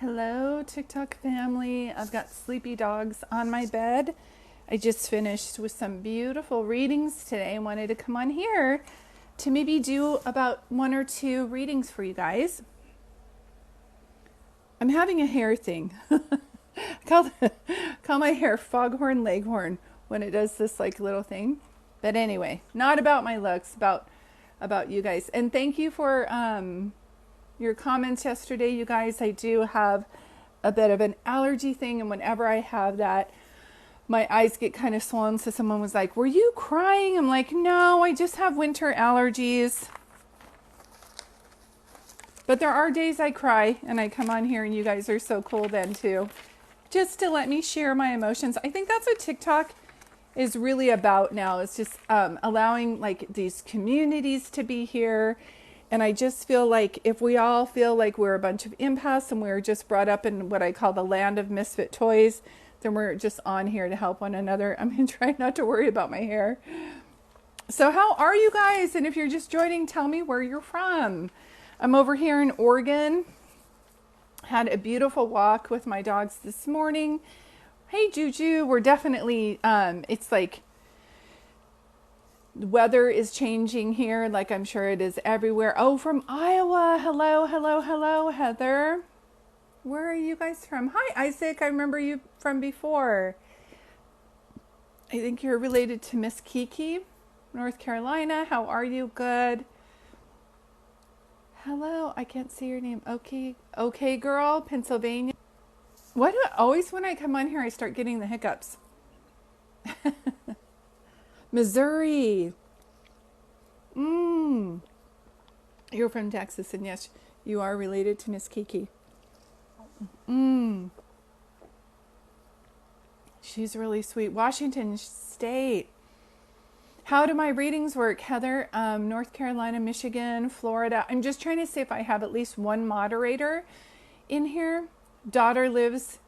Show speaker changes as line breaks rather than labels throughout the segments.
Hello, TikTok family. I've got sleepy dogs on my bed. I just finished with some beautiful readings today and wanted to come on here to maybe do about one or two readings for you guys. I'm having a hair thing. call my hair foghorn leghorn when it does this like little thing. But anyway, not about my looks, about you guys. And thank you for your comments yesterday, you guys. I do have a bit of an allergy thing, and whenever I have that, my eyes get kind of swollen. So someone was like, were you crying? I'm like, no, I just have winter allergies. But there are days I cry and I come on here and you guys are so cool then too, just to let me share my emotions. I think that's what TikTok is really about now. It's just allowing like these communities to be here. And I just feel like if we all feel like we're a bunch of empaths and we're just brought up in what I call the land of misfit toys, then we're just on here to help one another. I'm going to try not to worry about my hair. So how are you guys? And if you're just joining, tell me where you're from. I'm over here in Oregon. Had a beautiful walk with my dogs this morning. Hey, Juju. We're definitely, it's like the weather is changing here, like I'm sure it is everywhere. Oh, from Iowa. Hello, hello, hello, Heather. Where are you guys from? Hi, Isaac. I remember you from before. I think you're related to Miss Kiki, North Carolina. How are you? Good. Hello. I can't see your name. Okay, girl. Pennsylvania. Why do always when I come on here, I start getting the hiccups? Missouri. You're from Texas, and yes, you are related to Miss Kiki. She's really sweet. Washington State. How do my readings work, Heather? North Carolina, Michigan, Florida. I'm just trying to see if I have at least one moderator in here. Daughter lives,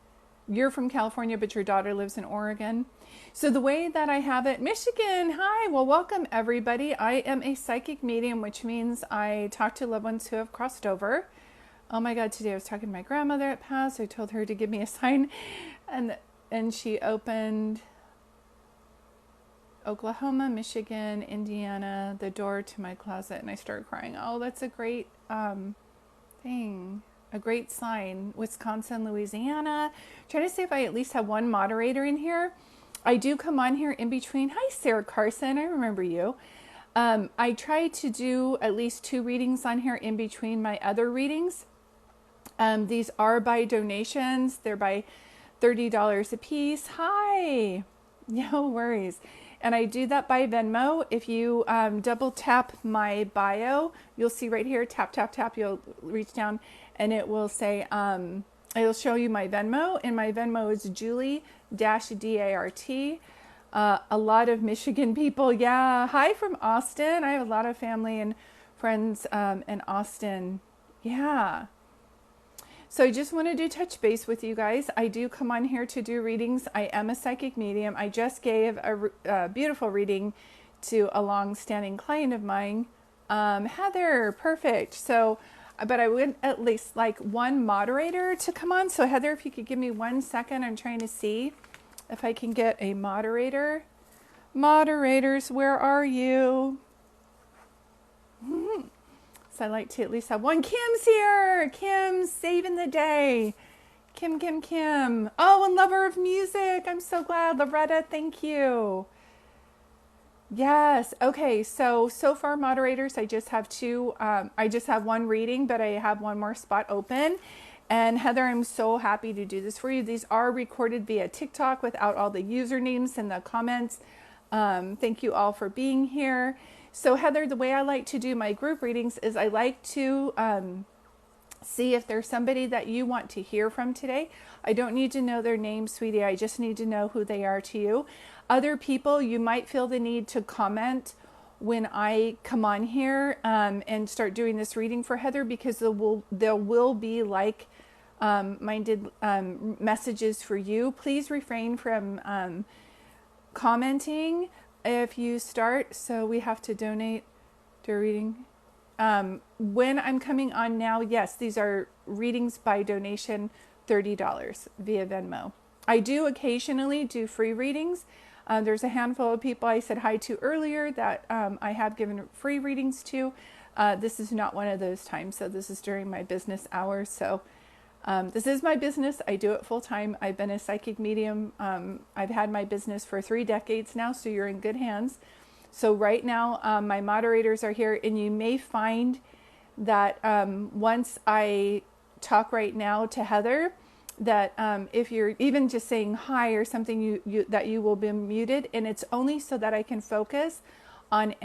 you're from California, but your daughter lives in Oregon. So the way that I have it, Michigan, hi, well, welcome everybody. I am a psychic medium, which means I talk to loved ones who have crossed over. Oh my God, today I was talking to my grandmother at passed. I told her to give me a sign, and she opened Oklahoma, Michigan, Indiana, the door to my closet, and I started crying. Oh, that's a great thing. A great sign. Wisconsin, Louisiana. Trying to see if I at least have one moderator in here. I do come on here in between. Hi, Sarah Carson. I remember you. I try to do at least two readings on here in between my other readings. These are by donations. They're by $30 a piece. Hi. No worries. And I do that by Venmo. If you double tap my bio, you'll see right here, tap, tap, tap. You'll reach down and it will say, it'll show you my Venmo. And my Venmo is Julie-DART. A lot of Michigan people. Yeah. Hi from Austin. I have a lot of family and friends in Austin. Yeah. So I just wanted to touch base with you guys. I do come on here to do readings. I am a psychic medium. I just gave a beautiful reading to a long-standing client of mine. Heather, perfect. So, but I would at least like one moderator to come on. So Heather, if you could give me 1 second, I'm trying to see if I can get a moderator. Moderators, where are you? So I like to at least have one. Kim's here. Kim's saving the day. Kim. Oh, and lover of music. I'm so glad. Loretta, thank you. Yes. Okay. So far, moderators, I just have two. I just have one reading, but I have one more spot open. And Heather, I'm so happy to do this for you. These are recorded via TikTok without all the usernames and the comments. Thank you all for being here. So Heather, the way I like to do my group readings is I like to see if there's somebody that you want to hear from today. I don't need to know their name, sweetie. I just need to know who they are to you. Other people, you might feel the need to comment when I come on here and start doing this reading for Heather, because there will be like minded messages for you. Please refrain from commenting if you start. So we have to donate to a reading. When I'm coming on now, yes, these are readings by donation, $30 via Venmo. I do occasionally do free readings. There's a handful of people I said hi to earlier that I have given free readings to. This is not one of those times, so this is during my business hours. So this is my business. I do it full time. I've been a psychic medium. I've had my business for 3 decades now, so you're in good hands. So right now, my moderators are here, and you may find that once I talk right now to Heather, that if you're even just saying hi or something, that you will be muted, and it's only so that I can focus on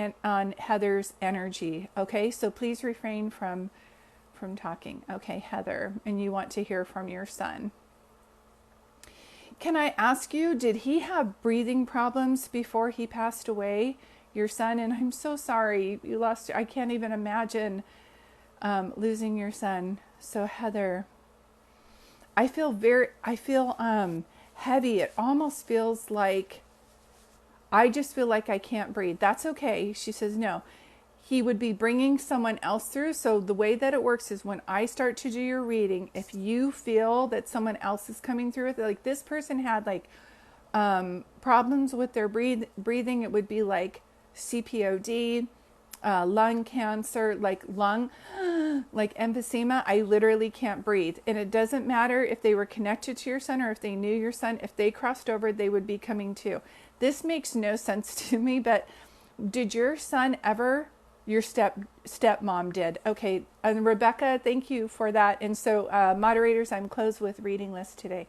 Heather's energy. Okay, so please refrain from talking. Okay, Heather, and you want to hear from your son. Can I ask you, did he have breathing problems before he passed away, your son? And I'm so sorry you lost. I can't even imagine losing your son. So Heather, I feel heavy. It almost feels like, I just feel like I can't breathe. That's okay. She says, no, he would be bringing someone else through. So the way that it works is when I start to do your reading, if you feel that someone else is coming through with it, like this person had like problems with their breathing, it would be like CPOD, lung cancer, like emphysema. I literally can't breathe. And it doesn't matter if they were connected to your son or if they knew your son. If they crossed over, they would be coming too. This makes no sense to me, but did your son ever, your stepmom did? Okay, and Rebecca, thank you for that. And so moderators, I'm closed with reading list today.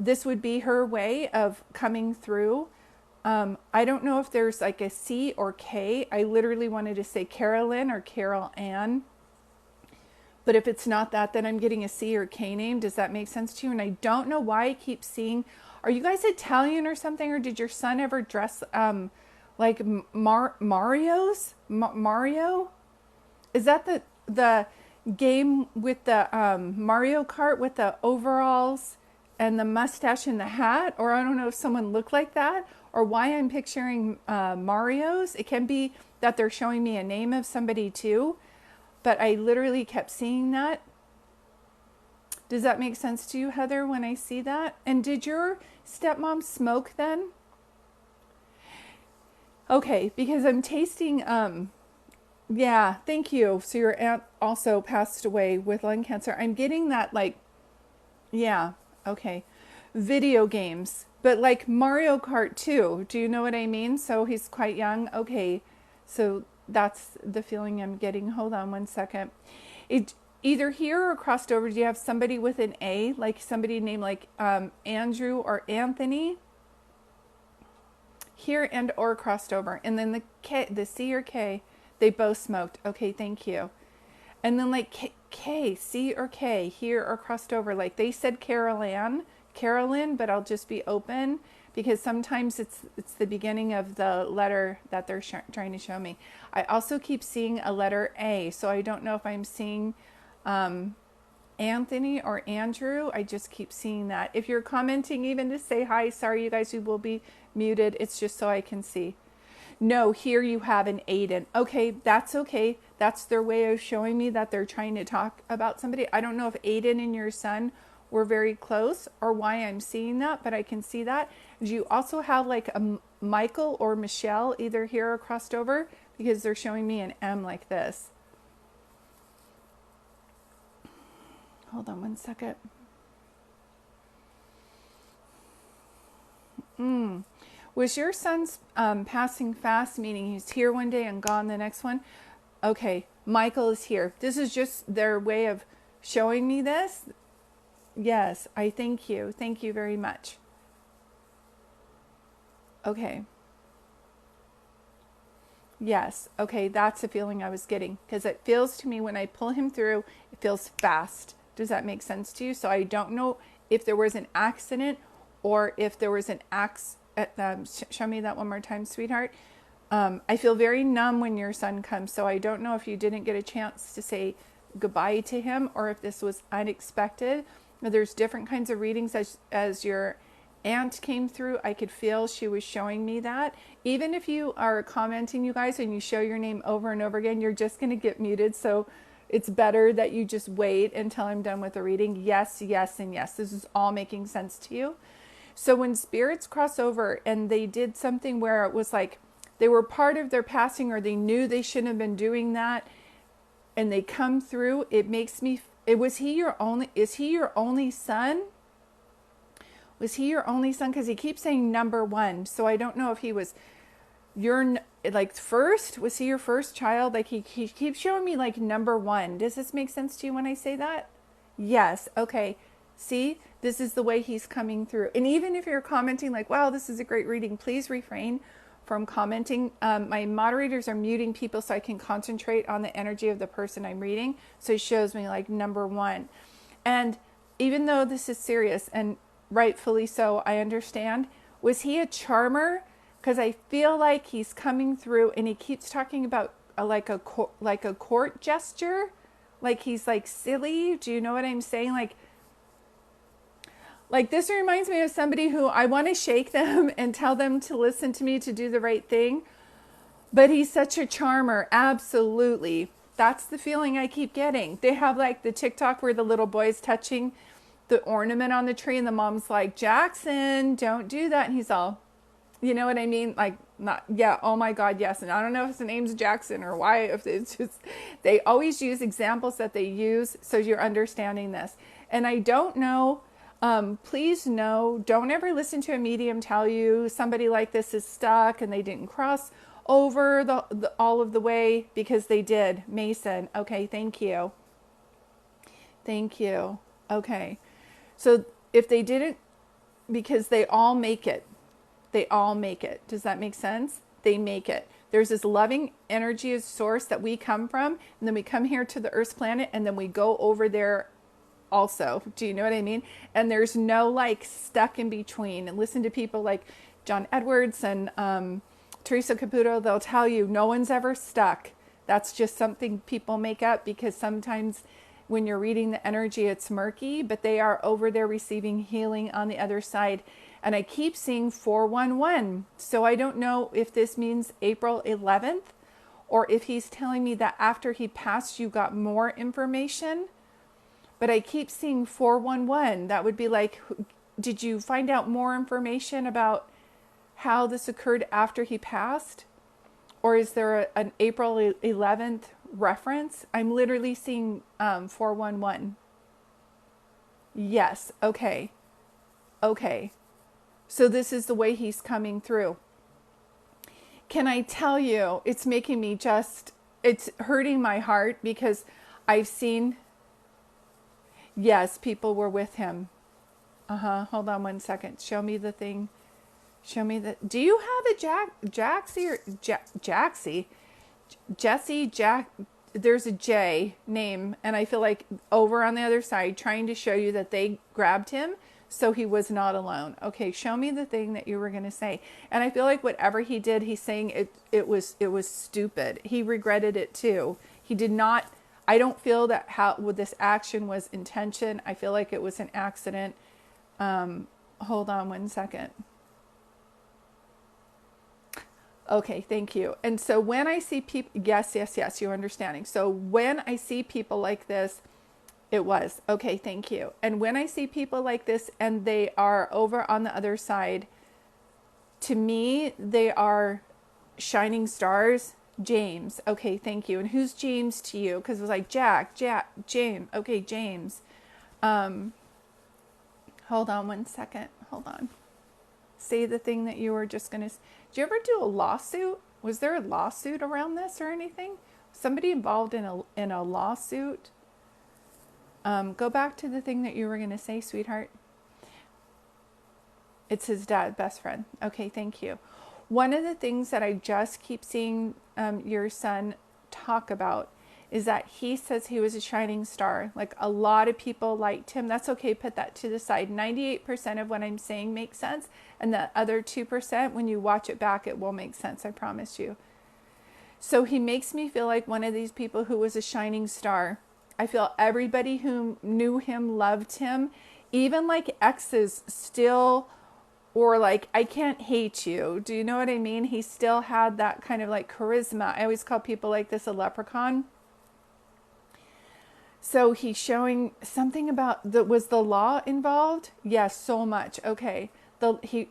This would be her way of coming through. I don't know if there's like a C or K. I literally wanted to say Carolyn or Carol Ann. But if it's not that, then I'm getting a C or K name. Does that make sense to you? And I don't know why I keep seeing, are you guys Italian or something? Or did your son ever dress like Mario's? Mario? Is that the game with the Mario Kart with the overalls and the mustache and the hat? Or I don't know if someone looked like that, or why I'm picturing Mario's. It can be that they're showing me a name of somebody too, but I literally kept seeing that. Does that make sense to you, Heather, when I see that? And did your stepmom smoke then? Okay, because I'm tasting, yeah, thank you. So your aunt also passed away with lung cancer. I'm getting that, like, yeah, okay. Video games, but like Mario Kart 2. Do you know what I mean? So he's quite young. Okay, so that's the feeling I'm getting. Hold on one second. It either here or crossed over. Do you have somebody with an A, like somebody named like Andrew or Anthony? Here and or crossed over. And then the K, the C or K, they both smoked. Okay, thank you. And then like K, C or K, here or crossed over. Like they said Carolyn, but I'll just be open because sometimes it's the beginning of the letter that they're trying to show me. I also keep seeing a letter A, so I don't know if I'm seeing Anthony or Andrew. I just keep seeing that. If you're commenting even to say hi, sorry you guys, you will be muted. It's just so I can see. No, here you have an Aiden. Okay, that's okay. That's their way of showing me that they're trying to talk about somebody. I don't know if Aiden and your son were very close or why I'm seeing that, but I can see that. Do you also have like a Michael or Michelle either here or crossed over? Because they're showing me an M like this. Hold on one second. Was your son's passing fast, meaning he's here one day and gone the next one? Okay, Michael is here. This is just their way of showing me this. Yes, I thank you. Thank you very much. Okay. Yes, okay, that's the feeling I was getting. Because it feels to me when I pull him through, it feels fast. Does that make sense to you? So I don't know if there was an accident or if there was an show me that one more time, sweetheart. I feel very numb when your son comes, so I don't know if you didn't get a chance to say goodbye to him or if this was unexpected. There's different kinds of readings as your aunt came through. I could feel she was showing me that. Even if you are commenting, you guys, and you show your name over and over again, you're just going to get muted. So it's better that you just wait until I'm done with the reading. Yes, yes, and yes. This is all making sense to you. So when spirits cross over and they did something where it was like they were part of their passing or they knew they shouldn't have been doing that and they come through, it makes me, is he your only son? Was he your only son? Because he keeps saying number one. So I don't know if he was your, like, first. Was he your first child? Like, he keeps showing me, like, number one. Does this make sense to you when I say that? Yes. Okay. See, this is the way he's coming through. And even if you're commenting like, wow, this is a great reading, please refrain from commenting. My moderators are muting people so I can concentrate on the energy of the person I'm reading. So it shows me like number one. And even though this is serious and rightfully so, I understand. Was he a charmer? Because I feel like he's coming through and he keeps talking about like a court gesture. Like he's like silly. Do you know what I'm saying? Like this reminds me of somebody who I want to shake them and tell them to listen to me to do the right thing. But he's such a charmer. Absolutely. That's the feeling I keep getting. They have like the TikTok where the little boy's touching the ornament on the tree and the mom's like, Jackson, don't do that. And he's all, you know what I mean? Like, not, yeah, oh my God, yes. And I don't know if the name's Jackson or why, if it's just, they always use examples that they use. So you're understanding this. And I don't know, please know, don't ever listen to a medium tell you somebody like this is stuck and they didn't cross over all of the way, because they did. Mason. Okay. Thank you. Thank you. Okay. So if they didn't, because they all make it. They all make it. Does that make sense? They make it. There's this loving energy of source that we come from, and then we come here to the Earth's planet, and then we go over there also. Do you know what I mean? And there's no like stuck in between. And listen to people like John Edwards and Teresa Caputo. They'll tell you no one's ever stuck. That's just something people make up, because sometimes when you're reading the energy, it's murky, but they are over there receiving healing on the other side. And I keep seeing 411. So I don't know if this means April 11th, or if he's telling me that after he passed, you got more information. But I keep seeing 411. That would be like, did you find out more information about how this occurred after he passed? Or is there an April 11th reference? I'm literally seeing 411. Yes. Okay. Okay. So this is the way he's coming through. Can I tell you, it's making me it's hurting my heart, because I've seen, yes, people were with him. Hold on one second. Show me the thing. Show me the, do you have a Jaxie or Jaxie? Jesse, Jack, there's a J name, and I feel like over on the other side trying to show you that they grabbed him, so he was not alone. Okay, show me the thing that you were going to say. And I feel like whatever he did, he's saying it was stupid. He regretted it too. He did not, I don't feel that this action was intention. I feel like it was an accident. Hold on one second. Okay, thank you. And so when I see people, yes, you're understanding. So when I see people like this, it was. Okay, thank you. And when I see people like this and they are over on the other side, to me, they are shining stars. James. Okay, thank you. And who's James to you? Because it was like Jack, James. Okay, James. Hold on one second. Hold on. Say the thing that you were just going to... Did you ever do a lawsuit? Was there a lawsuit around this or anything? Somebody involved in a lawsuit? Go back to the thing that you were going to say, sweetheart. It's his dad, best friend. Okay, thank you. One of the things that I just keep seeing your son talk about is that he says he was a shining star. Like a lot of people liked him. That's okay, put that to the side. 98% of what I'm saying makes sense. And the other 2%, when you watch it back, it will make sense, I promise you. So he makes me feel like one of these people who was a shining star. I feel everybody who knew him loved him. Even like exes still, or like, I can't hate you. Do you know what I mean? He still had that kind of like charisma. I always call people like this a leprechaun. So he's showing something about was the law involved? Yes, so much. Okay.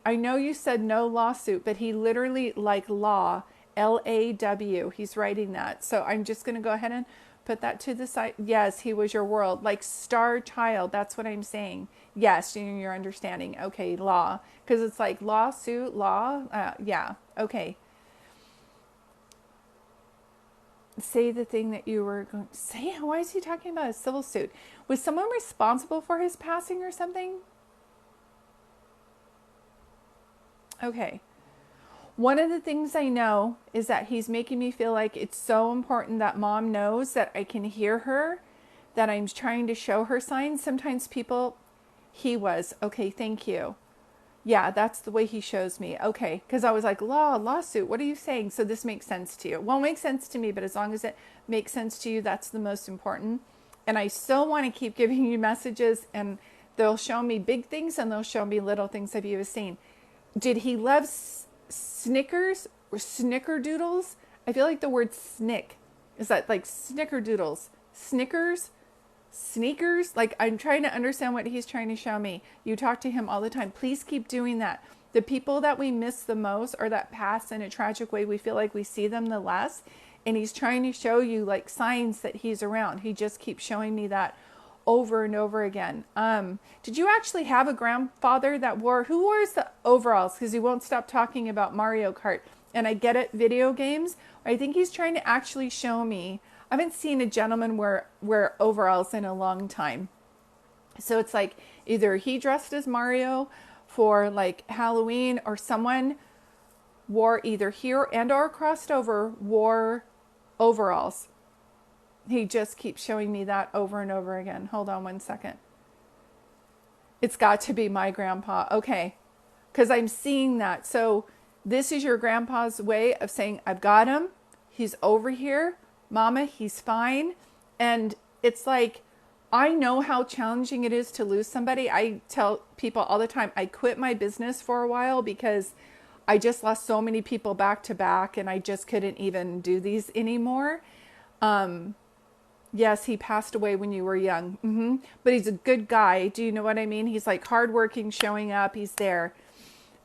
I know you said no lawsuit, but he literally like law, LAW. He's writing that. So I'm just going to go ahead and put that to the side. Yes, he was your world, like star child. That's what I'm saying. Yes, you're understanding. Okay, law, because it's like lawsuit, law. Yeah. Okay. Say the thing that you were going to say. Why is he talking about a civil suit? Was someone responsible for his passing or something? Okay. One of the things I know is that he's making me feel like it's so important that mom knows that I can hear her, that I'm trying to show her signs. Sometimes people, he was, okay, thank you. Yeah, that's the way he shows me. Okay, because I was like, lawsuit, what are you saying? So this makes sense to you. It won't make sense to me, but as long as it makes sense to you, that's the most important. And I so want to keep giving you messages, and they'll show me big things and they'll show me little things that you have seen. Did he love Snickers or Snickerdoodles? I feel like the word snick. Is that like Snickerdoodles? Snickers? Sneakers? Like, I'm trying to understand what he's trying to show me. You talk to him all the time. Please keep doing that. The people that we miss the most or that pass in a tragic way, we feel like we see them the less. And he's trying to show you like signs that he's around. He just keeps showing me that over and over again. Did you actually have a grandfather that who wears the overalls? Because he won't stop talking about Mario Kart. And I get it, video games. I think he's trying to actually show me. I haven't seen a gentleman wear overalls in a long time. So it's like either he dressed as Mario for like Halloween, or someone wore either here and or crossed over wore overalls. He just keeps showing me that over and over again. Hold on one second. It's got to be my grandpa. Okay. Because I'm seeing that. So this is your grandpa's way of saying, I've got him. He's over here. Mama, he's fine. And it's like, I know how challenging it is to lose somebody. I tell people all the time, I quit my business for a while because I just lost so many people back to back and I just couldn't even do these anymore. Yes, he passed away when you were young. But he's a good guy. Do you know what I mean? He's like hardworking, showing up. He's there.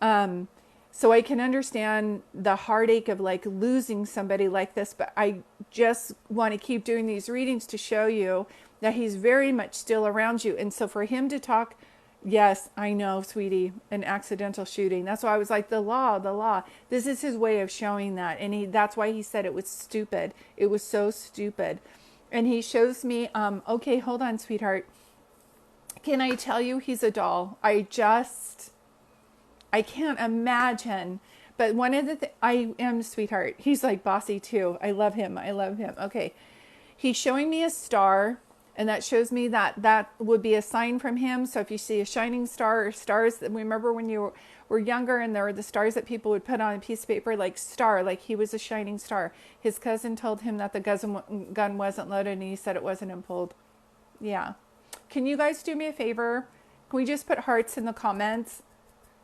So I can understand the heartache of like losing somebody like this. But I just want to keep doing these readings to show you that he's very much still around you. And so for him to talk, yes, I know, sweetie, an accidental shooting. That's why I was like, the law. This is his way of showing that. And that's why he said it was stupid. It was so stupid. And he shows me, okay, hold on, sweetheart. Can I tell you he's a doll? I can't imagine. But one of the I am, sweetheart. He's like bossy too. I love him. Okay. He's showing me a star, and that shows me that would be a sign from him. So if you see a shining star or stars, remember when you were younger and there were the stars that people would put on a piece of paper, like star, like he was a shining star. His cousin told him that the gun wasn't loaded, and he said it wasn't pulled. Yeah. Can you guys do me a favor? Can we just put hearts in the comments?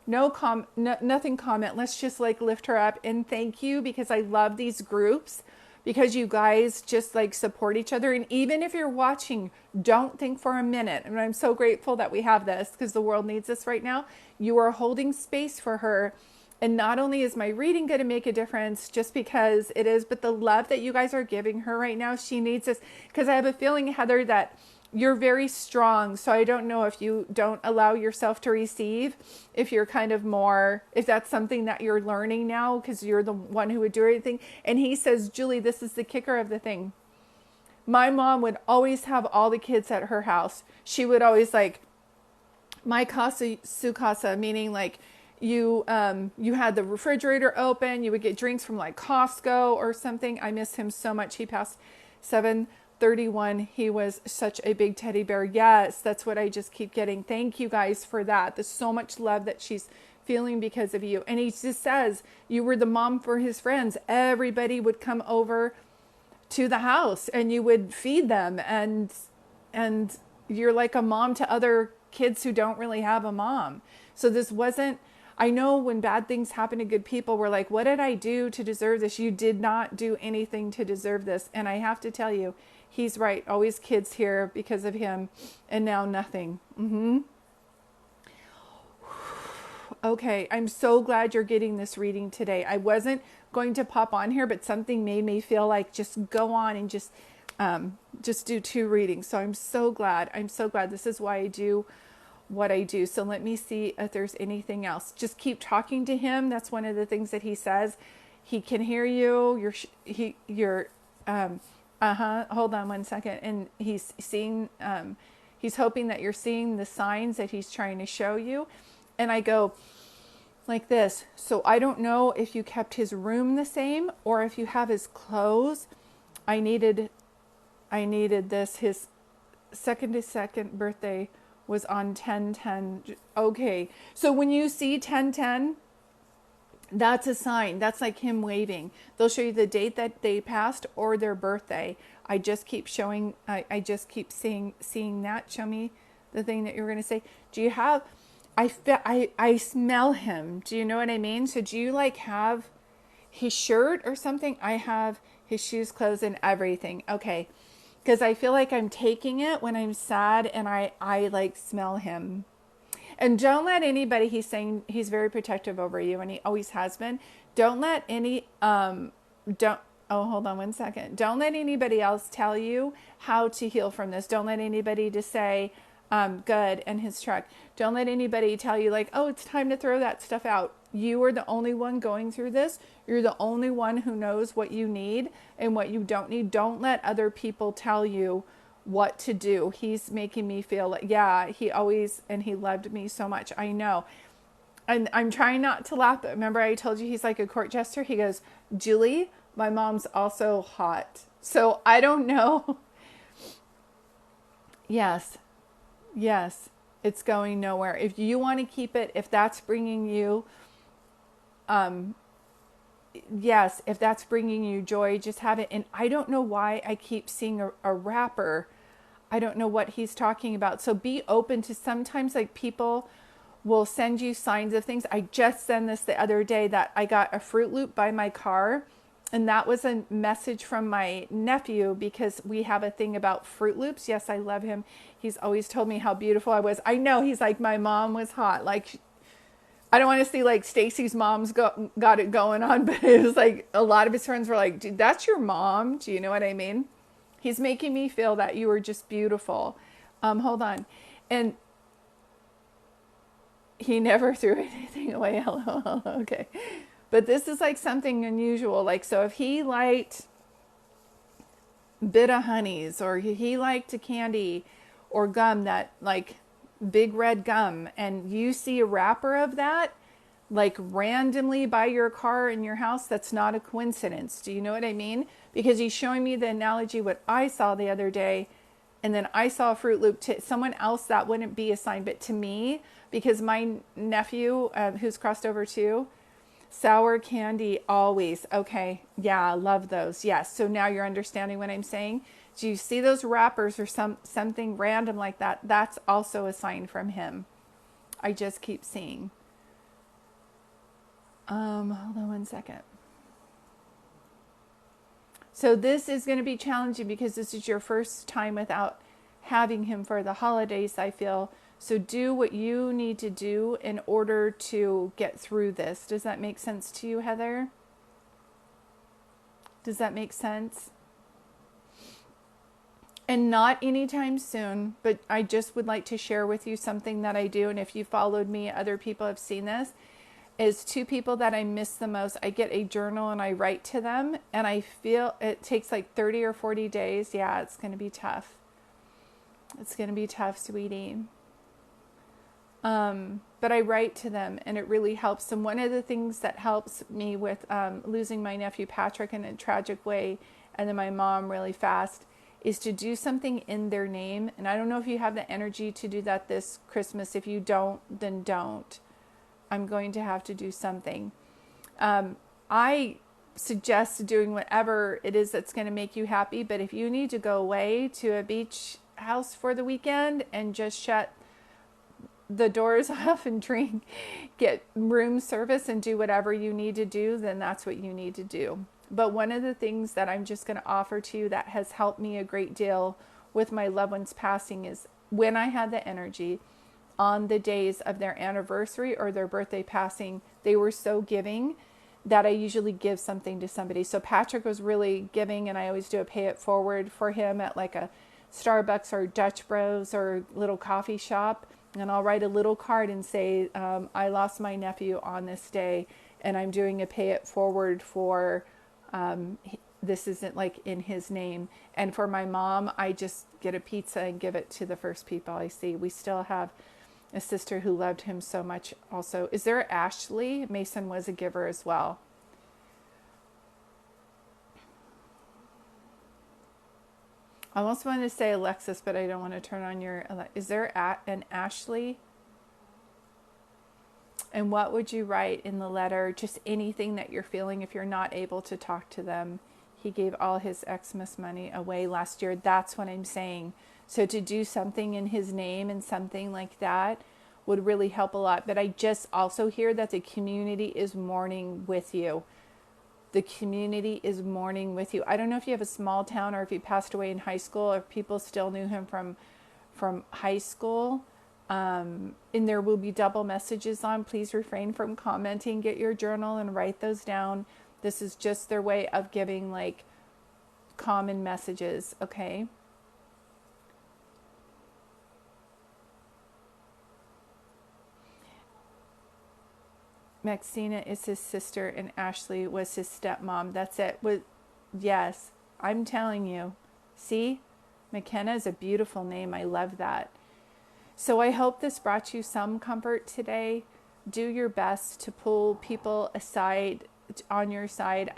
Nothing comment. Let's just like lift her up and thank you, because I love these groups, because you guys just like support each other. And even if you're watching, don't think for a minute. And I'm so grateful that we have this, because the world needs this right now. You are holding space for her. And not only is my reading going to make a difference just because it is, but the love that you guys are giving her right now, she needs this. Because I have a feeling, Heather, that you're very strong. So I don't know if you don't allow yourself to receive, if you're kind of more, if that's something that you're learning now, because you're the one who would do everything. And he says, Julie, this is the kicker of the thing. My mom would always have all the kids at her house. She would always like, my casa, su casa, meaning like you had the refrigerator open. You would get drinks from like Costco or something. I miss him so much. He passed 7/31. He was such a big teddy bear. Yes, that's what I just keep getting. Thank you guys for that. There's so much love that she's feeling because of you. And he just says you were the mom for his friends. Everybody would come over to the house and you would feed them, and you're like a mom to other kids who don't really have a mom. So this wasn't, I know when bad things happen to good people, we're like, what did I do to deserve this? You did not do anything to deserve this. And I have to tell you, He's right. Always kids here because of him, and now nothing. Okay, I'm so glad you're getting this reading today. I wasn't going to pop on here, but something made me feel like just go on and just do 2 readings. So I'm so glad. I'm so glad. This is why I do what I do. So let me see if there's anything else. Just keep talking to him. That's one of the things that he says. He can hear you. You're hold on one second. And he's seeing, he's hoping that you're seeing the signs that he's trying to show you. And I go like this. So I don't know if you kept his room the same or if you have his clothes. I needed this. His second birthday was on 10/10. Okay. So when you see 10/10, that's a sign. That's like him waving. They'll show you the date that they passed or their birthday. I just keep showing, I just keep seeing that. Show me the thing that you were going to say. Do you have, I smell him. Do you know what I mean? So do you like have his shirt or something? I have his shoes, clothes, and everything. Okay. Because I feel like I'm taking it when I'm sad and I like smell him. And don't let anybody, he's saying he's very protective over you and he always has been. Don't let hold on one second. Don't let anybody else tell you how to heal from this. Don't let anybody to say, good, and his truck. Don't let anybody tell you like, oh, it's time to throw that stuff out. You are the only one going through this. You're the only one who knows what you need and what you don't need. Don't let other people tell you what to do. He's making me feel like, yeah, he loved me so much. I know. And I'm trying not to laugh, but remember I told you he's like a court jester? He goes, Julie, my mom's also hot. So I don't know. Yes, it's going nowhere. If you want to keep it, if that's bringing you, if that's bringing you joy, just have it. And I don't know why I keep seeing a rapper. I don't know what he's talking about. So be open to sometimes like people will send you signs of things. I just sent this the other day that I got a Fruit Loop by my car. And that was a message from my nephew because we have a thing about Fruit Loops. Yes, I love him. He's always told me how beautiful I was. I know he's like, my mom was hot. Like, I don't want to see like Stacy's mom's got it going on, but it was like a lot of his friends were like, dude, that's your mom. Do you know what I mean? He's making me feel that you were just beautiful. Hold on. And he never threw anything away. LOL. Okay. But this is like something unusual. Like, so if he liked Bit of Honeys or he liked a candy or gum, that like big red gum, and you see a wrapper of that, like randomly by your car in your house, that's not a coincidence. Do you know what I mean? Because he's showing me the analogy, what I saw the other day, and then I saw a Fruit Loop to someone else that wouldn't be a sign, but to me, because my nephew, who's crossed over too, sour candy always. Okay. Yeah, I love those. Yes. So now you're understanding what I'm saying. Do you see those wrappers or something random like that? That's also a sign from him. I just keep seeing. Hold on one second. So this is going to be challenging because this is your first time without having him for the holidays, I feel. So do what you need to do in order to get through this. Does that make sense to you, Heather? Does that make sense? And not anytime soon, but I just would like to share with you something that I do. And if you followed me, other people have seen this, is 2 people that I miss the most. I get a journal and I write to them and I feel it takes like 30 or 40 days. Yeah, it's going to be tough. It's going to be tough, sweetie. But I write to them and it really helps. And one of the things that helps me with losing my nephew Patrick in a tragic way and then my mom really fast is to do something in their name. And I don't know if you have the energy to do that this Christmas. If you don't, then don't. I'm going to have to do something. I suggest doing whatever it is that's going to make you happy. But if you need to go away to a beach house for the weekend and just shut the doors off and drink, get room service and do whatever you need to do, then that's what you need to do. But one of the things that I'm just going to offer to you that has helped me a great deal with my loved ones passing is when I had the energy on the days of their anniversary or their birthday passing, they were so giving that I usually give something to somebody. So Patrick was really giving, and I always do a pay it forward for him at like a Starbucks or Dutch Bros or little coffee shop. And I'll write a little card and say, I lost my nephew on this day, and I'm doing a pay it forward for, this isn't like in his name. And for my mom, I just get a pizza and give it to the first people I see. We still have a sister who loved him so much also. Is there Ashley? Mason was a giver as well. I almost wanted to say Alexis, but I don't want to turn on your... Is there an Ashley? And what would you write in the letter? Just anything that you're feeling if you're not able to talk to them. He gave all his Xmas money away last year. That's what I'm saying. So to do something in his name and something like that would really help a lot. But I just also hear that the community is mourning with you. The community is mourning with you. I don't know if you have a small town or if he passed away in high school or if people still knew him from high school. And there will be double messages on. Please refrain from commenting. Get your journal and write those down. This is just their way of giving like common messages, okay? Maxina is his sister and Ashley was his stepmom. That's it. Yes, I'm telling you. See? McKenna is a beautiful name. I love that. So I hope this brought you some comfort today. Do your best to pull people aside on your side.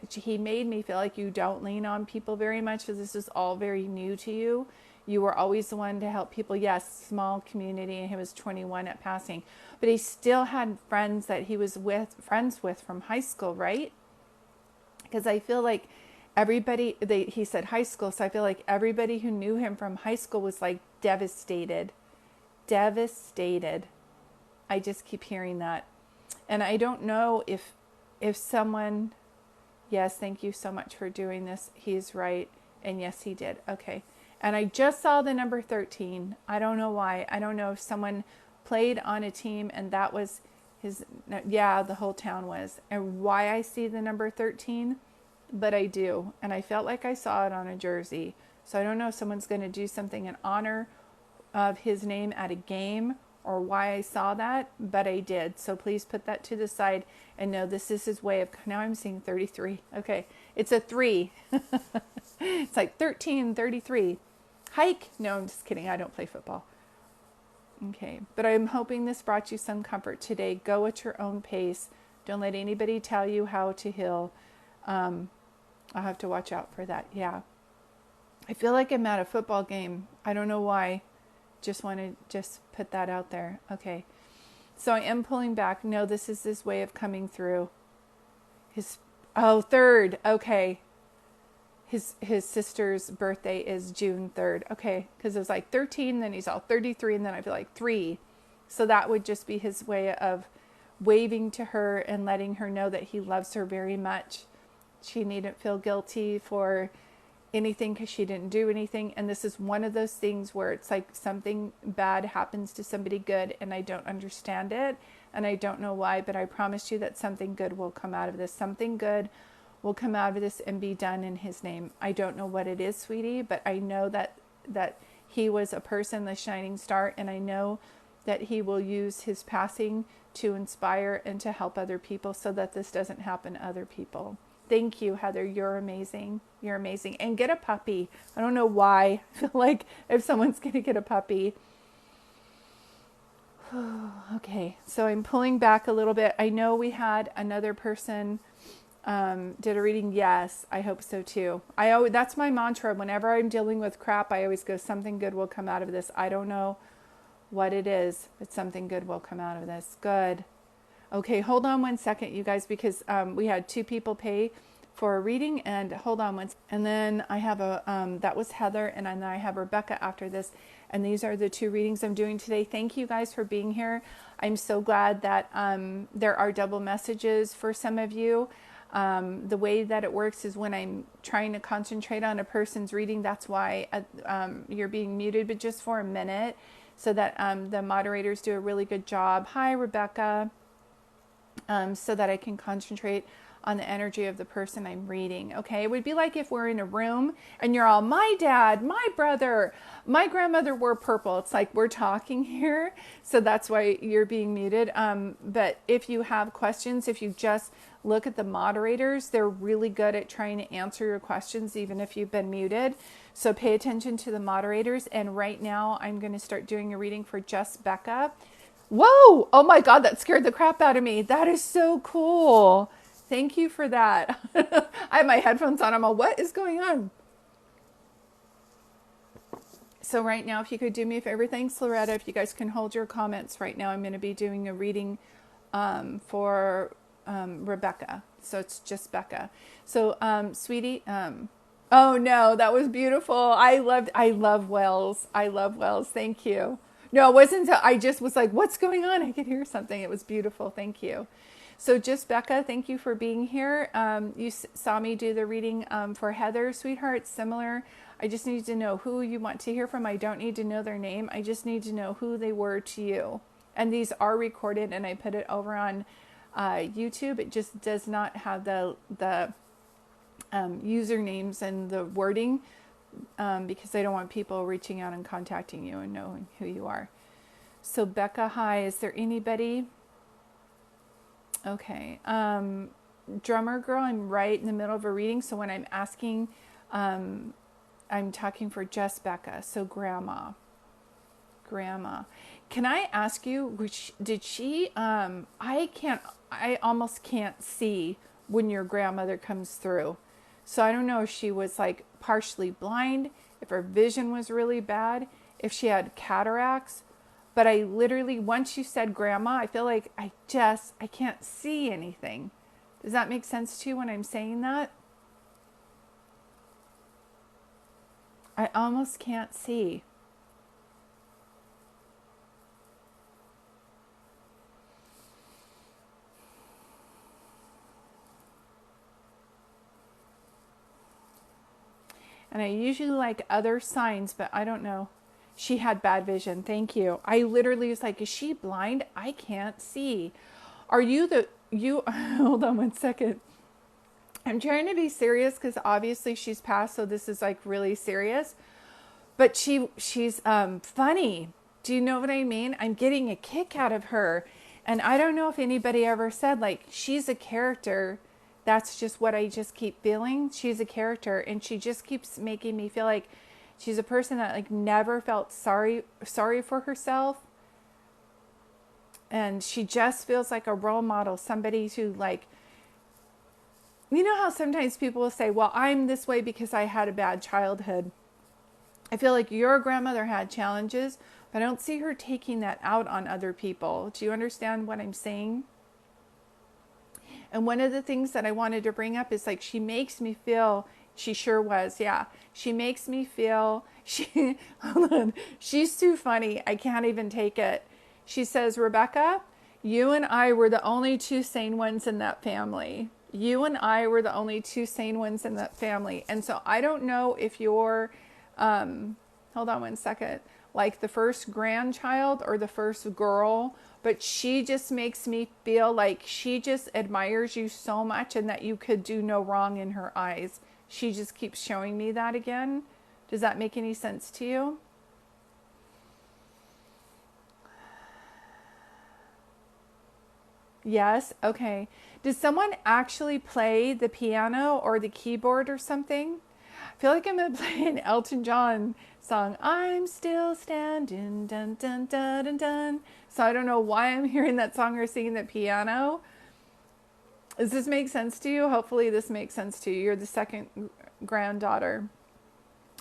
He made me feel like you don't lean on people very much because this is all very new to you. You were always the one to help people. Yes, small community, and he was 21 at passing. But he still had friends that he was friends with from high school, right? Because I feel like everybody, he said high school, so I feel like everybody who knew him from high school was like devastated. Devastated. I just keep hearing that. And I don't know if someone, yes, thank you so much for doing this. He's right. And yes, he did. Okay. And I just saw the number 13. I don't know why. I don't know if someone played on a team and that was his, yeah, the whole town was. And why I see the number 13, but I do. And I felt like I saw it on a jersey. So I don't know if someone's going to do something in honor of his name at a game or why I saw that, but I did. So please put that to the side and know this is his way of, now I'm seeing 33. Okay. It's a 3. It's like 13, 33. Hike. No, I'm just kidding. I don't play football. Okay. But I'm hoping this brought you some comfort today. Go at your own pace. Don't let anybody tell you how to heal. I'll have to watch out for that. Yeah. I feel like I'm at a football game. I don't know why. Just want to put that out there. Okay. So I am pulling back. No, this is his way of coming through. Third. Okay. His sister's birthday is June 3rd. Okay. Because it was like 13, then he's all 33, and then I feel like 3. So that would just be his way of waving to her and letting her know that he loves her very much. She needn't feel guilty for anything because she didn't do anything. And this is one of those things where it's like something bad happens to somebody good and I don't understand it and I don't know why, but I promise you that something good will come out of this. Something good will come out of this and be done in his name. I don't know what it is, sweetie, but I know that he was a person, the shining star, and I know that he will use his passing to inspire and to help other people so that this doesn't happen to other people. Thank you, Heather. You're amazing. You're amazing. And get a puppy. I don't know why. I feel like if someone's going to get a puppy. Okay, so I'm pulling back a little bit. I know we had another person did a reading. Yes, I hope so too. That's my mantra. Whenever I'm dealing with crap, I always go, something good will come out of this. I don't know what it is, but something good will come out of this. Good. Okay, hold on one second, you guys, because we had 2 people pay for a reading, and hold on one second. And then I have that was Heather, and then I have Rebecca after this, and these are the 2 readings I'm doing today. Thank you guys for being here. I'm so glad that there are double messages for some of you. The way that it works is when I'm trying to concentrate on a person's reading, that's why you're being muted, but just for a minute so that the moderators do a really good job. Hi, Rebecca. So that I can concentrate on the energy of the person I'm reading. Okay, it would be like if we're in a room and you're all, my dad, my brother, my grandmother wore purple. It's like we're talking here, so that's why you're being muted. But if you have questions, if you just look at the moderators, they're really good at trying to answer your questions, even if you've been muted. So pay attention to the moderators. And right now, I'm going to start doing a reading for just Becca. Whoa! Oh my God, that scared the crap out of me. That is so cool. Thank you for that. I have my headphones on. I'm all, what is going on? So right now, if you could do me a favor, thanks, Loretta. If you guys can hold your comments right now, I'm going to be doing a reading for Rebecca. So it's just Becca. So, sweetie, oh no, that was beautiful. I love Wells. I love Wells. Thank you. No, it wasn't until I just was like, what's going on? I could hear something. It was beautiful. Thank you. So just Becca, thank you for being here. You saw me do the reading for Heather, sweetheart, similar. I just need to know who you want to hear from. I don't need to know their name. I just need to know who they were to you. And these are recorded and I put it over on YouTube. It just does not have the usernames and the wording because I don't want people reaching out and contacting you and knowing who you are. So Becca, hi, is there anybody? Okay. Drummer girl, I'm right in the middle of a reading. So when I'm asking, I'm talking for just Becca. So grandma. Can I ask you, did she, I almost can't see when your grandmother comes through. So I don't know if she was like partially blind, if her vision was really bad, if she had cataracts. But I literally, once you said grandma, I feel like I can't see anything. Does that make sense to you when I'm saying that? I almost can't see. And I usually like other signs, but I don't know. She had bad vision. Thank you. I literally was like, is she blind? I can't see. Are you hold on one second. I'm trying to be serious because obviously she's passed, so this is like really serious. But she's funny. Do you know what I mean? I'm getting a kick out of her. And I don't know if anybody ever said, like, she's a character. That's just what I just keep feeling. She's a character, and she just keeps making me feel like she's a person that like never felt sorry for herself. And she just feels like a role model, somebody who like, you know how sometimes people will say, well, I'm this way because I had a bad childhood. I feel like your grandmother had challenges, but I don't see her taking that out on other people. Do you understand what I'm saying? And one of the things that I wanted to bring up is like, she makes me feel, she sure was, yeah. She makes me feel, hold on, she's too funny. I can't even take it. She says, Rebecca, you and I were the only two sane ones in that family. You and I were the only two sane ones in that family. And so I don't know if you're, hold on one second, like the first grandchild or the first girl, but she just makes me feel like she just admires you so much and that you could do no wrong in her eyes. She just keeps showing me that again. Does that make any sense to you? Yes? Okay. Does someone actually play the piano or the keyboard or something? I feel like I'm going to play an Elton John song. I'm still standing, dun, dun, dun, dun, dun. So I don't know why I'm hearing that song or singing the piano. Does this make sense to you? Hopefully this makes sense to you. You're the second granddaughter.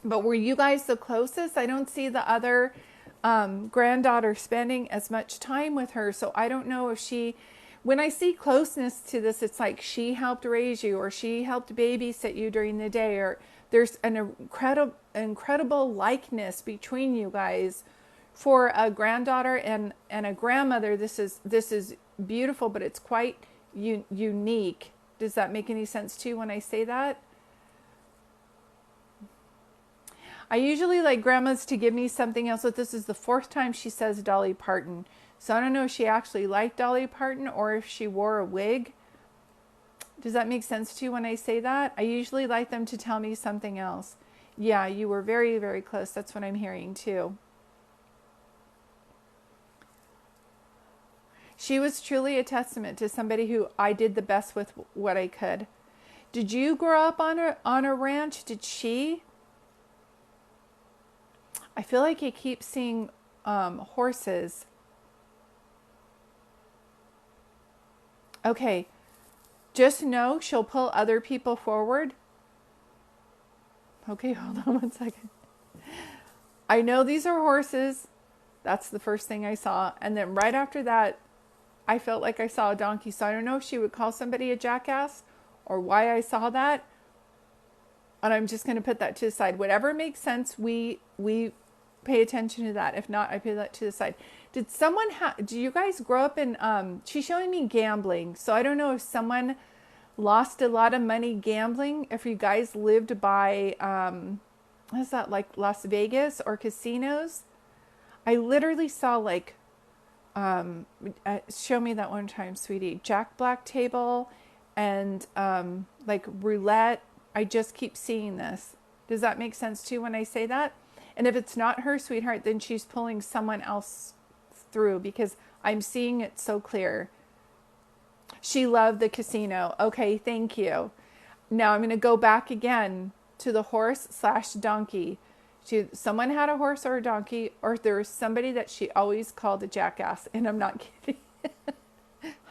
But were you guys the closest? I don't see the other granddaughter spending as much time with her. So I don't know if she, when I see closeness to this, it's like she helped raise you or she helped babysit you during the day, or there's an incredible likeness between you guys. For a granddaughter and a grandmother, this is beautiful, but it's quite unique. Does that make any sense to you when I say that? I usually like grandmas to give me something else, but this is the fourth time she says Dolly Parton. So I don't know if she actually liked Dolly Parton or if she wore a wig. Does that make sense to you when I say that? I usually like them to tell me something else. Yeah, you were very, very close. That's what I'm hearing too. She was truly a testament to somebody who I did the best with what I could. Did you grow up on a ranch? Did she? I feel like I keep seeing horses. Okay, just know she'll pull other people forward. Okay, hold on one second. I know these are horses. That's the first thing I saw. And then right after that, I felt like I saw a donkey. So I don't know if she would call somebody a jackass or why I saw that. And I'm just going to put that to the side. Whatever makes sense, we pay attention to that. If not, I put that to the side. Did someone do you guys grow up in, she's showing me gambling. So I don't know if someone lost a lot of money gambling. If you guys lived by, what is that, like Las Vegas or casinos? I literally saw like, show me that one time, sweetie. Jack Black table and like roulette. I just keep seeing this. Does that make sense to you when I say that? And if it's not her, sweetheart, then she's pulling someone else through because I'm seeing it so clear. She loved the casino. Okay, thank you. Now I'm going to go back again to the horse/donkey. Someone had a horse or a donkey, or there was somebody that she always called a jackass, and I'm not kidding.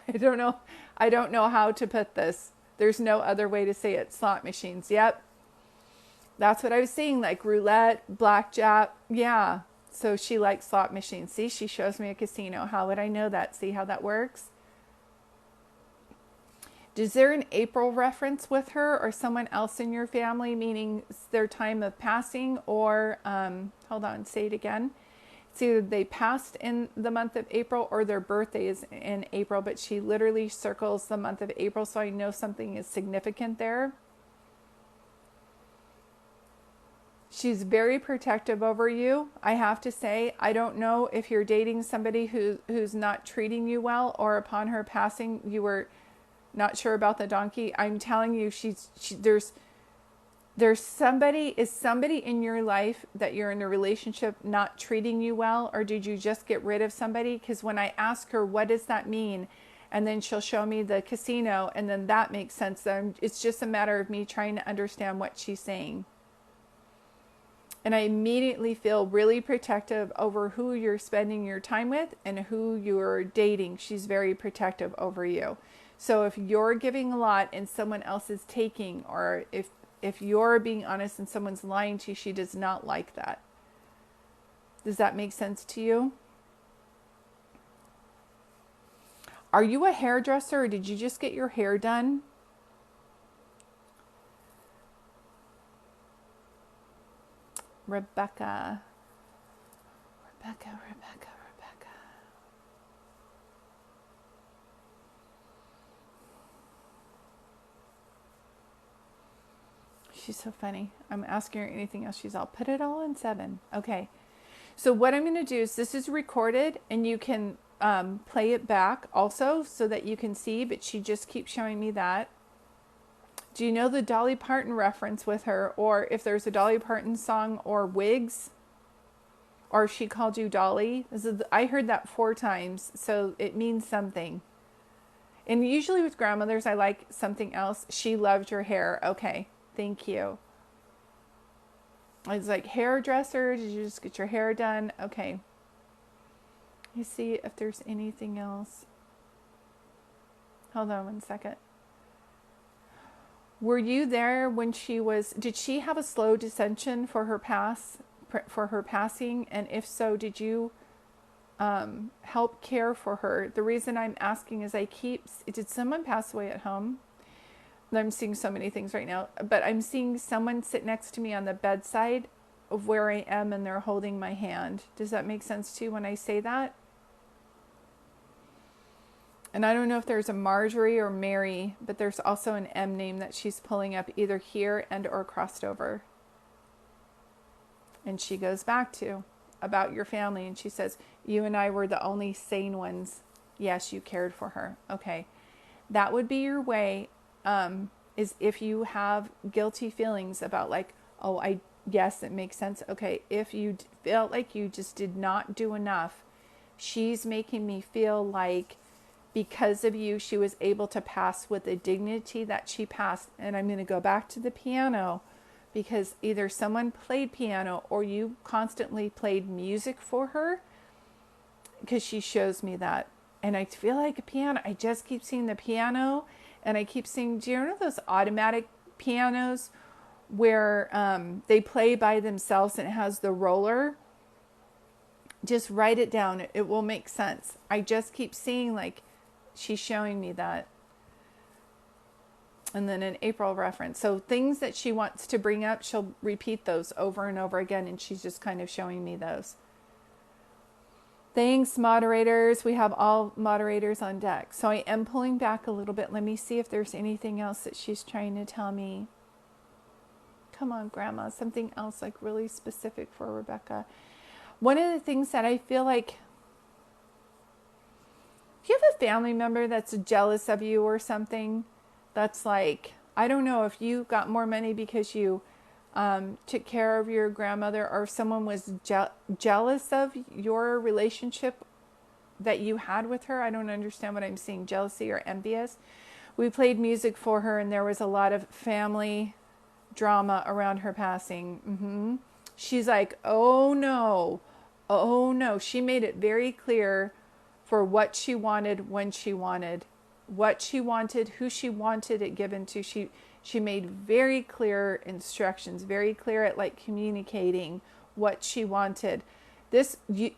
I don't know how to put this. There's no other way to say it. Slot machines. Yep. That's what I was seeing, like roulette, blackjack. Yeah. So she likes slot machines. See, she shows me a casino. How would I know that? See how that works? Is there an April reference with her or someone else in your family, meaning their time of passing or, hold on, say it again. It's either they passed in the month of April or their birthday is in April, but she literally circles the month of April, so I know something is significant there. She's very protective over you. I have to say, I don't know if you're dating somebody who's not treating you well or upon her passing, you were not sure about the donkey. I'm telling you, there's somebody in your life that you're in a relationship not treating you well, or did you just get rid of somebody? Because when I ask her, what does that mean? And then she'll show me the casino, and then that makes sense. It's just a matter of me trying to understand what she's saying. And I immediately feel really protective over who you're spending your time with and who you're dating. She's very protective over you. So if you're giving a lot and someone else is taking, or if you're being honest and someone's lying to you, she does not like that. Does that make sense to you? Are you a hairdresser or did you just get your hair done? Rebecca. She's so funny. I'm asking her anything else. I'll put it all in 7. Okay. So what I'm going to do is this is recorded and you can play it back also so that you can see, but she just keeps showing me that. Do you know the Dolly Parton reference with her, or if there's a Dolly Parton song or wigs, or if she called you Dolly? I heard that 4 times, so it means something. And usually with grandmothers, I like something else. She loved your hair. Okay, thank you. It's like hairdresser. Did you just get your hair done? Okay. You see if there's anything else. Hold on one second. Were you there when did she have a slow descension for her passing? And if so, did you help care for her? The reason I'm asking is did someone pass away at home? I'm seeing so many things right now, but I'm seeing someone sit next to me on the bedside of where I am and they're holding my hand. Does that make sense to you when I say that? And I don't know if there's a Marjorie or Mary, but there's also an M name that she's pulling up either here and or crossed over. And she goes back to about your family, and she says, you and I were the only sane ones. Yes, you cared for her. Okay. That would be your way, is if you have guilty feelings about like, oh, yes, it makes sense. Okay. If you felt like you just did not do enough, she's making me feel like because of you, she was able to pass with the dignity that she passed. And I'm going to go back to the piano because either someone played piano or you constantly played music for her, because she shows me that. And I feel like a piano, I just keep seeing the piano, and I keep seeing, do you know those automatic pianos where they play by themselves and it has the roller? Just write it down. It will make sense. I just keep seeing like she's showing me that. And then an April reference. So things that she wants to bring up, she'll repeat those over and over again, and she's just kind of showing me those. Thanks, moderators. We have all moderators on deck. So I am pulling back a little bit. Let me see if there's anything else that she's trying to tell me. Come on, Grandma. Something else like really specific for Rebecca. One of the things that I feel like, if you have a family member that's jealous of you or something, that's like, I don't know if you got more money because you took care of your grandmother, or someone was jealous of your relationship that you had with her. I don't understand what I'm seeing, jealousy or envious. We played music for her, and there was a lot of family drama around her passing. She's like, oh no. She made it very clear for what she wanted, when she wanted, what she wanted, who she wanted it given to. She made very clear instructions, very clear at like communicating what she wanted.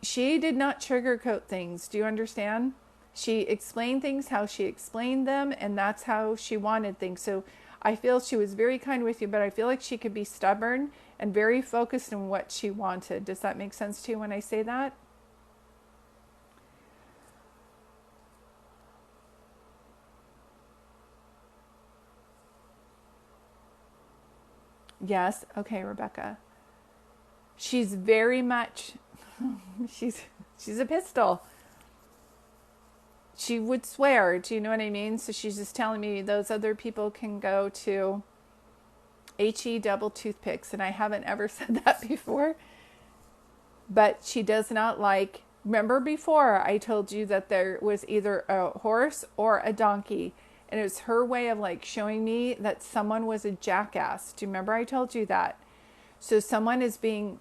She did not sugarcoat things. Do you understand? She explained things how she explained them, and that's how she wanted things. So I feel she was very kind with you, but I feel like she could be stubborn and very focused on what she wanted. Does that make sense to you when I say that? Yes. Okay, Rebecca. She's very much, she's a pistol. She would swear, do you know what I mean? So she's just telling me those other people can go to HE double toothpicks, and I haven't ever said that before. But she does not like, remember before I told you that there was either a horse or a donkey, and it was her way of like showing me that someone was a jackass. Do you remember I told you that? So someone is being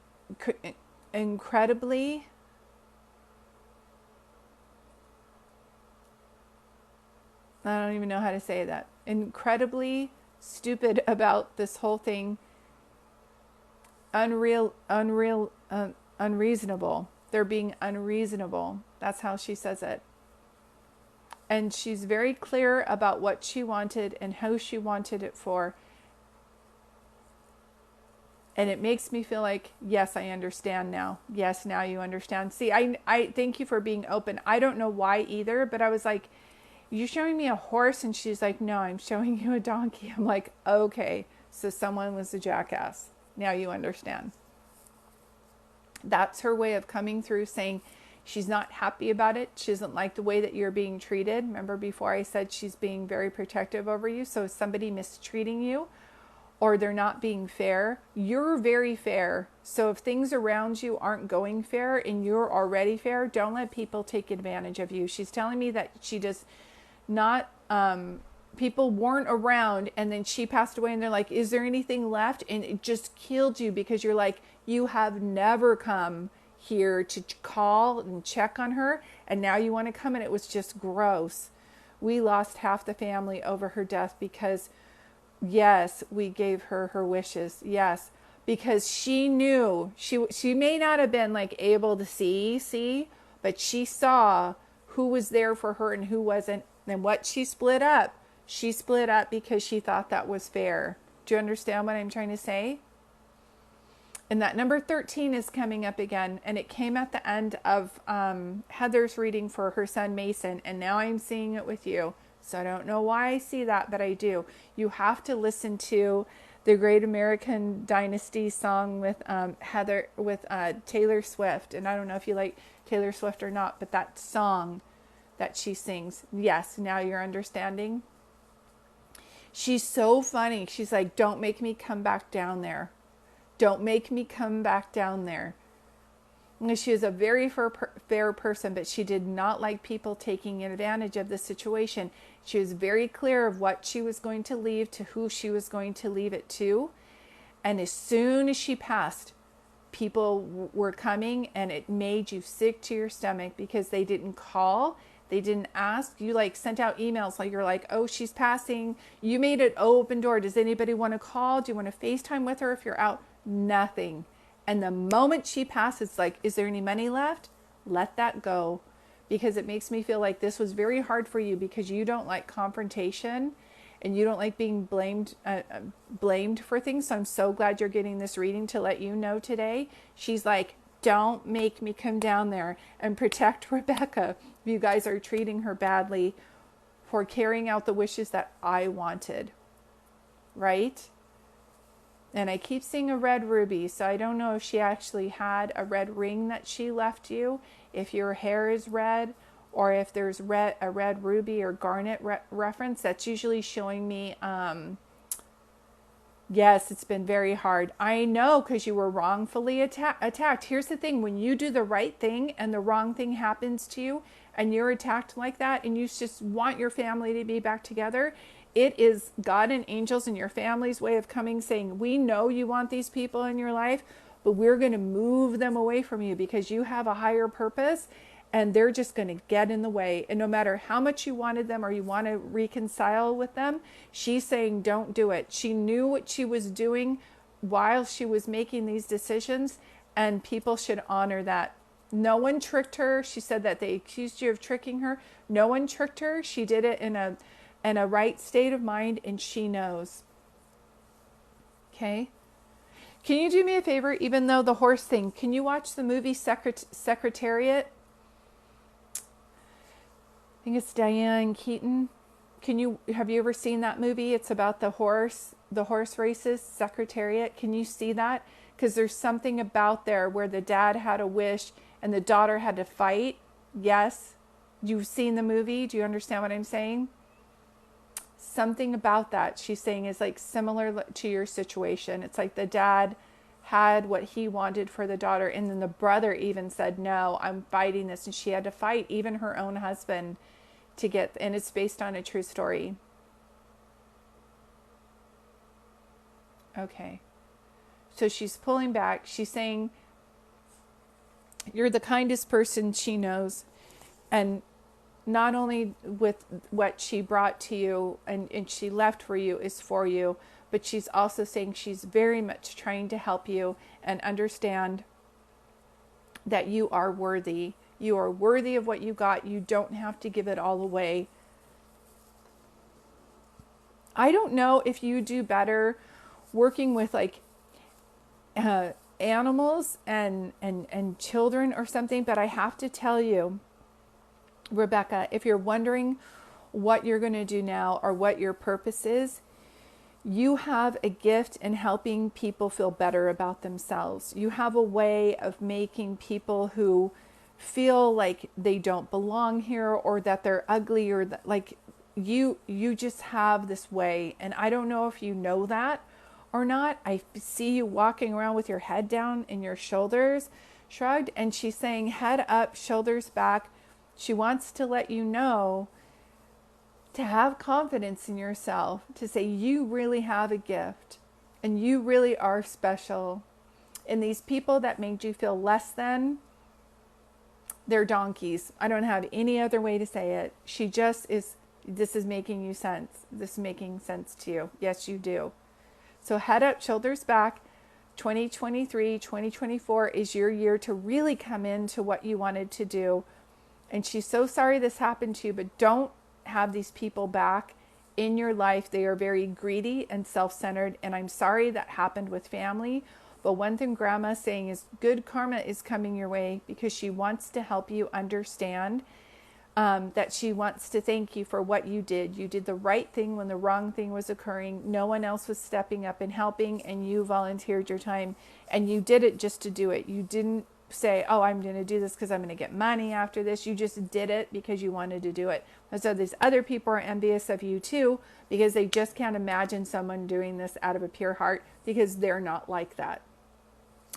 incredibly, I don't even know how to say that, incredibly stupid about this whole thing, unreasonable. They're being unreasonable. That's how she says it. And she's very clear about what she wanted and how she wanted it for. And it makes me feel like, yes, I understand now. Yes, now you understand. See, I thank you for being open. I don't know why either, but I was like, you showing me a horse? And she's like, no, I'm showing you a donkey. I'm like, okay, so someone was a jackass. Now you understand. That's her way of coming through, saying she's not happy about it. She doesn't like the way that you're being treated. Remember before I said she's being very protective over you? So is somebody mistreating you, or they're not being fair? You're very fair. So if things around you aren't going fair and you're already fair, don't let people take advantage of you. She's telling me that she does not, people weren't around, and then she passed away, and they're like, is there anything left? And it just killed you because you're like, you have never come here to call and check on her, and now you want to come, and it was just gross. We lost half the family over her death because, yes, we gave her her wishes. Yes, because she knew, she may not have been like able to see, but she saw who was there for her and who wasn't. And what she split up because she thought that was fair. Do you understand what I'm trying to say? And that number 13 is coming up again. And it came at the end of Heather's reading for her son Mason. And now I'm seeing it with you. So I don't know why I see that, but I do. You have to listen to the Great American Dynasty song with Taylor Swift. And I don't know if you like Taylor Swift or not, but that song that she sings. Yes, now you're understanding. She's so funny. She's like, don't make me come back down there. Don't make me come back down there. And she is a very fair person, but she did not like people taking advantage of the situation. She was very clear of what she was going to leave, to who she was going to leave it to. And as soon as she passed, people were coming, and it made you sick to your stomach because they didn't call. They didn't ask. You like sent out emails like you're like, oh, she's passing. You made it open door. Does anybody want to call? Do you want to FaceTime with her if you're out? Nothing. And the moment she passes, like, is there any money left? Let that go, because it makes me feel like this was very hard for you because you don't like confrontation and you don't like being blamed for things. So I'm so glad you're getting this reading to let you know today. She's like, don't make me come down there, and protect Rebecca. You guys are treating her badly for carrying out the wishes that I wanted, right? And I keep seeing a red ruby, so I don't know if she actually had a red ring that she left you, if your hair is red, or if there's a red ruby or garnet reference. That's usually showing me, yes, it's been very hard. I know, because you were wrongfully attacked. Here's the thing. When you do the right thing and the wrong thing happens to you and you're attacked like that and you just want your family to be back together, it is God and angels and your family's way of coming saying, we know you want these people in your life, but we're going to move them away from you because you have a higher purpose, and they're just going to get in the way. And no matter how much you wanted them or you want to reconcile with them, she's saying don't do it. She knew what she was doing while she was making these decisions, and people should honor that. No one tricked her. She said that they accused you of tricking her. No one tricked her. She did it in a right state of mind, and she knows. Okay? Can you do me a favor, even though the horse thing, can you watch the movie Secretariat? I think it's Diane Keaton. Have you ever seen that movie? It's about the horse races, Secretariat. Can you see that? Because there's something about there where the dad had a wish and the daughter had to fight. Yes. You've seen the movie. Do you understand what I'm saying? Something about that, she's saying, is like similar to your situation. It's like the dad had what he wanted for the daughter, and then the brother even said, no, I'm fighting this. And she had to fight even her own husband to get, and it's based on a true story. Okay. So she's pulling back. She's saying, you're the kindest person she knows. And not only with what she brought to you and she left for you is for you, but she's also saying she's very much trying to help you and understand that you are worthy. You are worthy of what you got. You don't have to give it all away. I don't know if you do better working with like animals and children or something, but I have to tell you, Rebecca, if you're wondering what you're going to do now or what your purpose is, you have a gift in helping people feel better about themselves. You have a way of making people who feel like they don't belong here or that they're ugly or that, like you just have this way. And I don't know if you know that or not. I see you walking around with your head down and your shoulders shrugged, and she's saying head up, shoulders back. She wants to let you know to have confidence in yourself, to say you really have a gift and you really are special. And these people that made you feel less than, they're donkeys. I don't have any other way to say it. She just is, this is making you sense. This is making sense to you. Yes, you do. So head up, shoulders back. 2023, 2024 is your year to really come into what you wanted to do. And she's so sorry this happened to you, but don't have these people back in your life. They are very greedy and self-centered. And I'm sorry that happened with family, But one thing Grandma's saying is good karma is coming your way because she wants to help you understand that she wants to thank you for what you did. You did the right thing when the wrong thing was occurring. No one else was stepping up and helping, and you volunteered your time, and you did it just to do it. You didn't say, oh, I'm going to do this because I'm going to get money after this. You just did it because you wanted to do it. And so these other people are envious of you too, because they just can't imagine someone doing this out of a pure heart because they're not like that.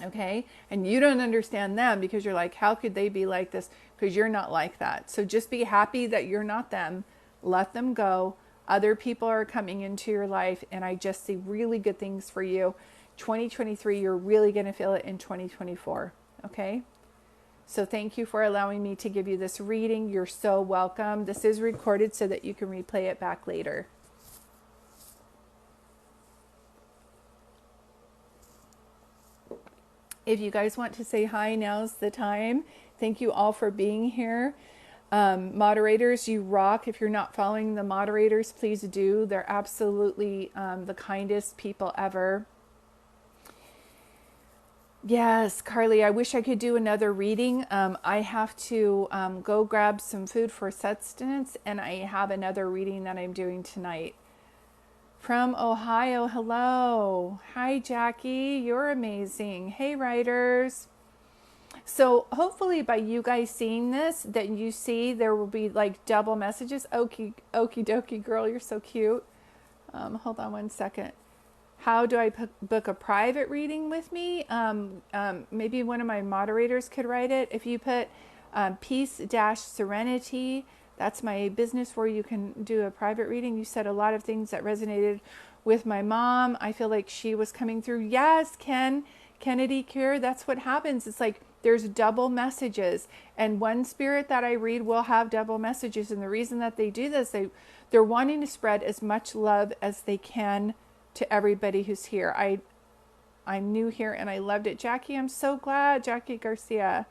Okay. And you don't understand them because you're like, how could they be like this? Because you're not like that. So just be happy that you're not them. Let them go. Other people are coming into your life, and I just see really good things for you. 2023, you're really going to feel it in 2024. Okay. So thank you for allowing me to give you this reading. You're so welcome. This is recorded so that you can replay it back later. If you guys want to say hi, now's the time. Thank you all for being here. Moderators, you rock. If you're not following the moderators, please do. They're absolutely the kindest people ever. Yes, Carly, I wish I could do another reading. I have to go grab some food for sustenance, and I have another reading that I'm doing tonight. From Ohio, hello. Hi, Jackie. You're amazing. Hey, writers. So hopefully by you guys seeing this, that you see there will be like double messages. Okie dokie, girl. You're so cute. Hold on one second. How do I book a private reading with me? Maybe one of my moderators could write it. If you put peace-serenity, that's my business where you can do a private reading. You said a lot of things that resonated with my mom. I feel like she was coming through. Yes, Kennedy Cure, that's what happens. It's like there's double messages. And one spirit that I read will have double messages. And the reason that they do this, they're wanting to spread as much love as they can to everybody who's here. I'm new here and I loved it. Jackie, I'm so glad. Jackie Garcia.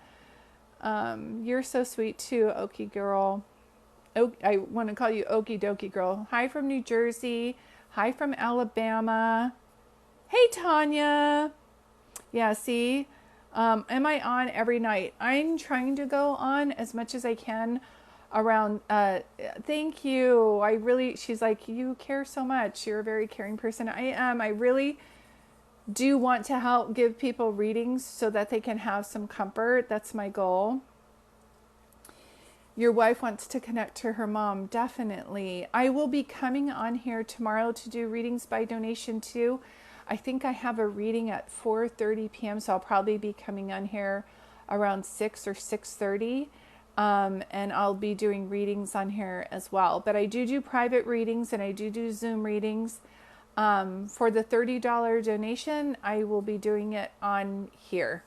You're so sweet too, Okie girl. I want to call you Okie dokie girl. Hi from New Jersey. Hi from Alabama. Hey, Tanya. Yeah, see, am I on every night? I'm trying to go on as much as I can around. Thank you. She's like, you care so much. You're a very caring person. I am. I really do want to help give people readings so that they can have some comfort. That's my goal. Your wife wants to connect to her mom. Definitely. I will be coming on here tomorrow to do readings by donation too. I think I have a reading at 4:30 p.m. So I'll probably be coming on here around 6 or 6:30. And I'll be doing readings on here as well. But I do private readings and I do Zoom readings. For the $30 donation, I will be doing it on here.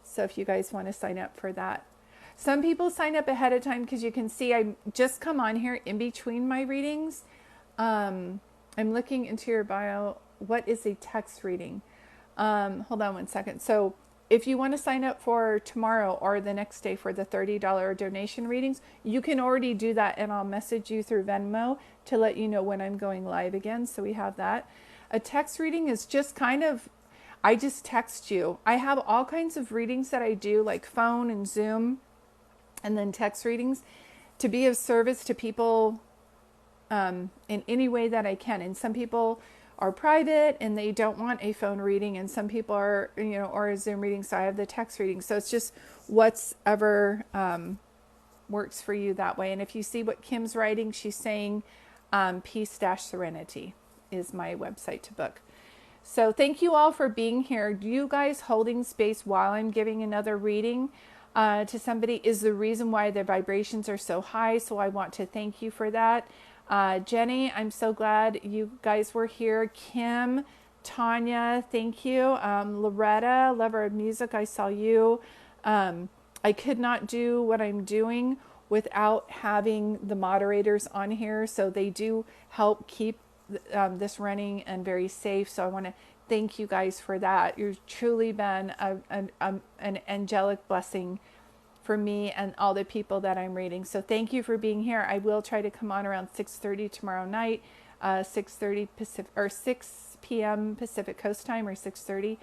So if you guys want to sign up for that. Some people sign up ahead of time because you can see I just come on here in between my readings. I'm looking into your bio. What is a text reading? Hold on one second. So if you want to sign up for tomorrow or the next day for the $30 donation readings, you can already do that and I'll message you through Venmo to let you know when I'm going live again. So we have that. A text reading is just kind of, I just text you. I have all kinds of readings that I do, like phone and Zoom, and then text readings to be of service to people in any way that I can. And some people are private and they don't want a phone reading, and some people are, or a Zoom reading. So I have the text reading. So it's just whatever works for you that way. And if you see what Kim's writing, she's saying peace-serenity is my website to book. So thank you all for being here. You guys holding space while I'm giving another reading to somebody is the reason why the vibrations are so high. So I want to thank you for that. Jenny, I'm so glad you guys were here. Kim, Tanya, thank you. Loretta, lover of music, I saw you. I could not do what I'm doing without having the moderators on here. So they do help keep this running and very safe. So I want to thank you guys for that. You've truly been an angelic blessing for me and all the people that I'm reading. So thank you for being here. I will try to come on around 6:30 tomorrow night, 6:30 Pacific or 6 p.m. Pacific Coast time, or 6:30,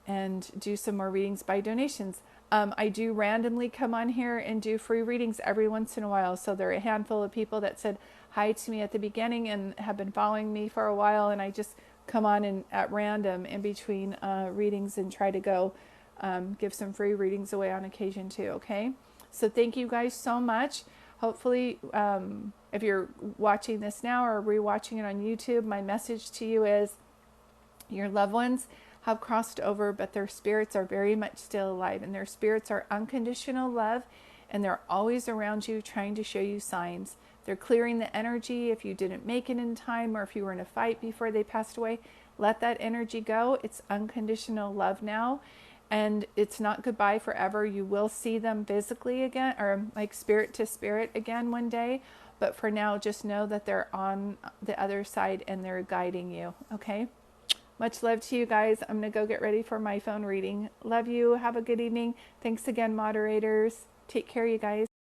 and do some more readings by donations. I do randomly come on here and do free readings every once in a while. So there are a handful of people that said hi to me at the beginning and have been following me for a while, and I just come on and at random in between readings and try to go give some free readings away on occasion too. Okay, so thank you guys so much. Hopefully, if you're watching this now or rewatching it on YouTube, my message to you is your loved ones have crossed over, but their spirits are very much still alive, and their spirits are unconditional love, and they're always around you trying to show you signs. They're clearing the energy. If you didn't make it in time, or if you were in a fight before they passed away, let that energy go. It's unconditional love now, and it's not goodbye forever. You will see them physically again, or like spirit to spirit again one day, but for now, just know that they're on the other side and they're guiding you. Okay, much love to you guys. I'm gonna go get ready for my phone reading. Love you. Have a good evening. Thanks again, moderators. Take care, you guys.